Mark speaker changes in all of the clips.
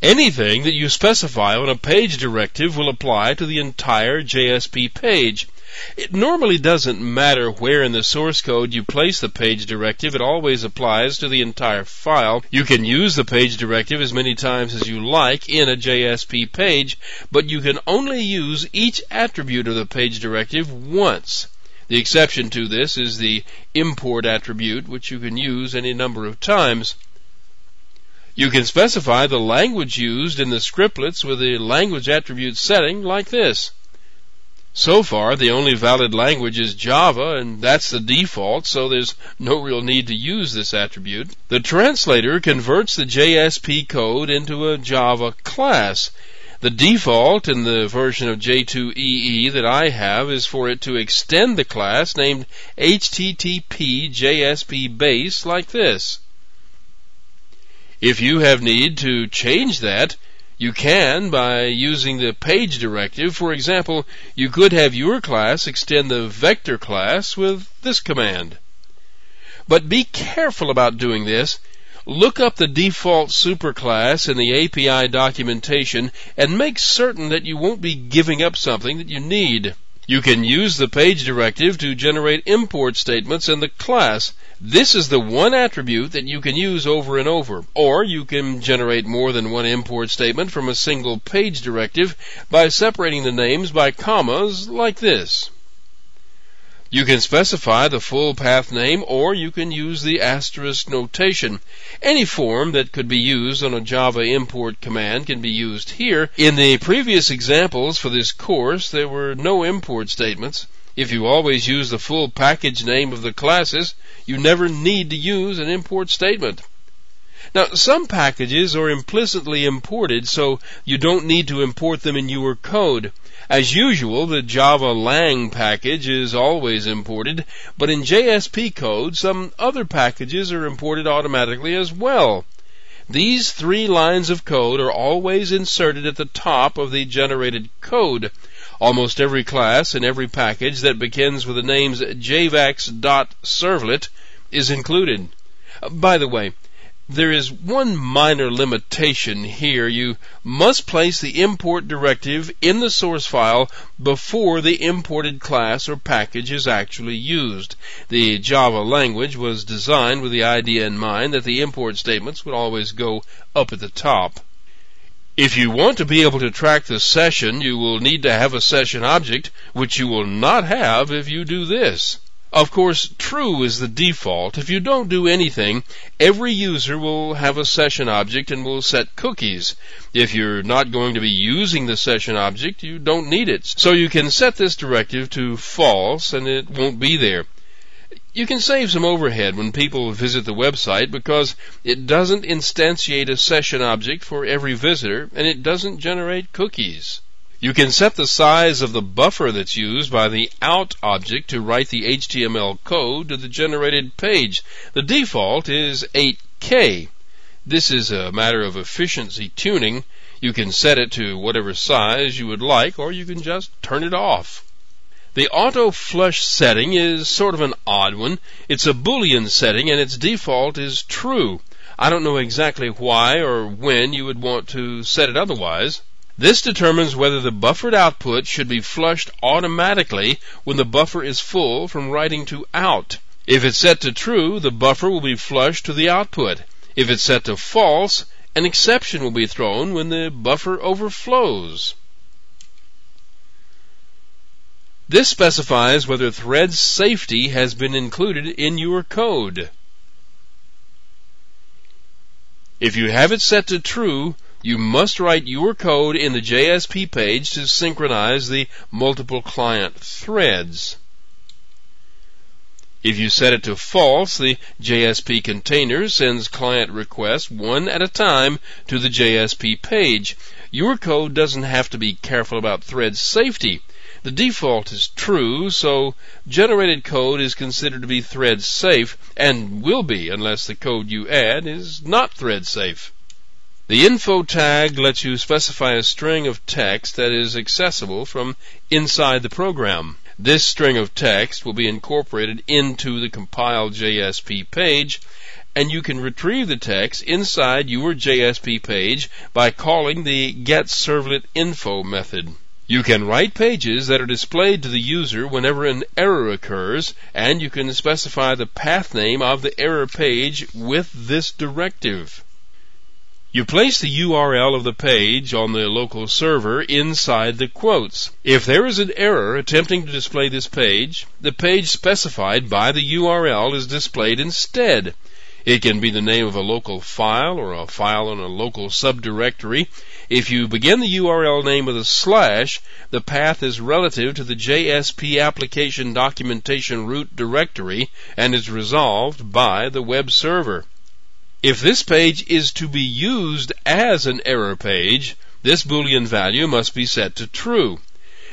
Speaker 1: Anything that you specify on a page directive will apply to the entire JSP page. It normally doesn't matter where in the source code you place the page directive. It always applies to the entire file. You can use the page directive as many times as you like in a JSP page, but you can only use each attribute of the page directive once. The exception to this is the import attribute, which you can use any number of times. You can specify the language used in the scriptlets with the language attribute setting like this. So far, the only valid language is Java, and that's the default, so there's no real need to use this attribute. The translator converts the JSP code into a Java class. The default in the version of J2EE that I have is for it to extend the class named HTTP JSP base like this. If you have need to change that, you can by using the page directive. For example, you could have your class extend the vector class with this command. But be careful about doing this. Look up the default superclass in the API documentation and make certain that you won't be giving up something that you need. You can use the page directive to generate import statements in the class. This is the one attribute that you can use over and over. Or you can generate more than one import statement from a single page directive by separating the names by commas like this. You can specify the full path name, or you can use the asterisk notation. Any form that could be used on a Java import command can be used here. In the previous examples for this course, there were no import statements. If you always use the full package name of the classes, you never need to use an import statement. Now, some packages are implicitly imported, so you don't need to import them in your code. As usual, the Java lang package is always imported, but in JSP code, some other packages are imported automatically as well. These 3 lines of code are always inserted at the top of the generated code. Almost every class and every package that begins with the names javax.servlet is included. By the way, there is one minor limitation here. You must place the import directive in the source file before the imported class or package is actually used. The Java language was designed with the idea in mind that the import statements would always go up at the top. If you want to be able to track the session, you will need to have a session object, which you will not have if you do this. Of course, true is the default. If you don't do anything, every user will have a session object and will set cookies. If you're not going to be using the session object, you don't need it. So you can set this directive to false and it won't be there. You can save some overhead when people visit the website because it doesn't instantiate a session object for every visitor and it doesn't generate cookies. You can set the size of the buffer that's used by the out object to write the HTML code to the generated page. The default is 8K. This is a matter of efficiency tuning. You can set it to whatever size you would like, or you can just turn it off. The auto flush setting is sort of an odd one. It's a Boolean setting and its default is true. I don't know exactly why or when you would want to set it otherwise. This determines whether the buffered output should be flushed automatically when the buffer is full from writing to out. If it's set to true, the buffer will be flushed to the output. If it's set to false, an exception will be thrown when the buffer overflows. This specifies whether thread safety has been included in your code. If you have it set to true, you must write your code in the JSP page to synchronize the multiple client threads. If you set it to false, the JSP container sends client requests one at a time to the JSP page. Your code doesn't have to be careful about thread safety. The default is true, so generated code is considered to be thread safe and will be unless the code you add is not thread safe. The info tag lets you specify a string of text that is accessible from inside the program. This string of text will be incorporated into the compiled JSP page, and you can retrieve the text inside your JSP page by calling the getServletInfo method. You can write pages that are displayed to the user whenever an error occurs, and you can specify the path name of the error page with this directive. You place the URL of the page on the local server inside the quotes. If there is an error attempting to display this page, the page specified by the URL is displayed instead. It can be the name of a local file or a file on a local subdirectory. If you begin the URL name with a slash, the path is relative to the JSP application documentation root directory and is resolved by the web server. If this page is to be used as an error page, this Boolean value must be set to true.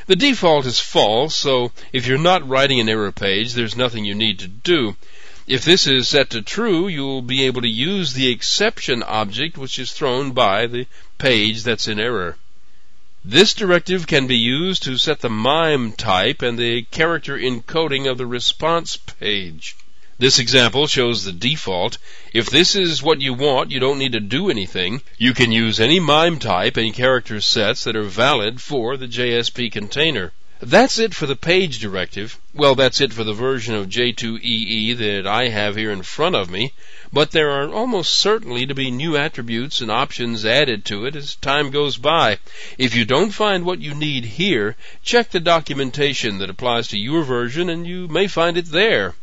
Speaker 1: The default is false, so if you're not writing an error page, there's nothing you need to do. If this is set to true, you'll be able to use the exception object which is thrown by the page that's in error. This directive can be used to set the MIME type and the character encoding of the response page. This example shows the default. If this is what you want, you don't need to do anything. You can use any MIME type and character sets that are valid for the JSP container. That's it for the page directive. Well, that's it for the version of J2EE that I have here in front of me, but there are almost certainly to be new attributes and options added to it as time goes by. If you don't find what you need here, check the documentation that applies to your version and you may find it there.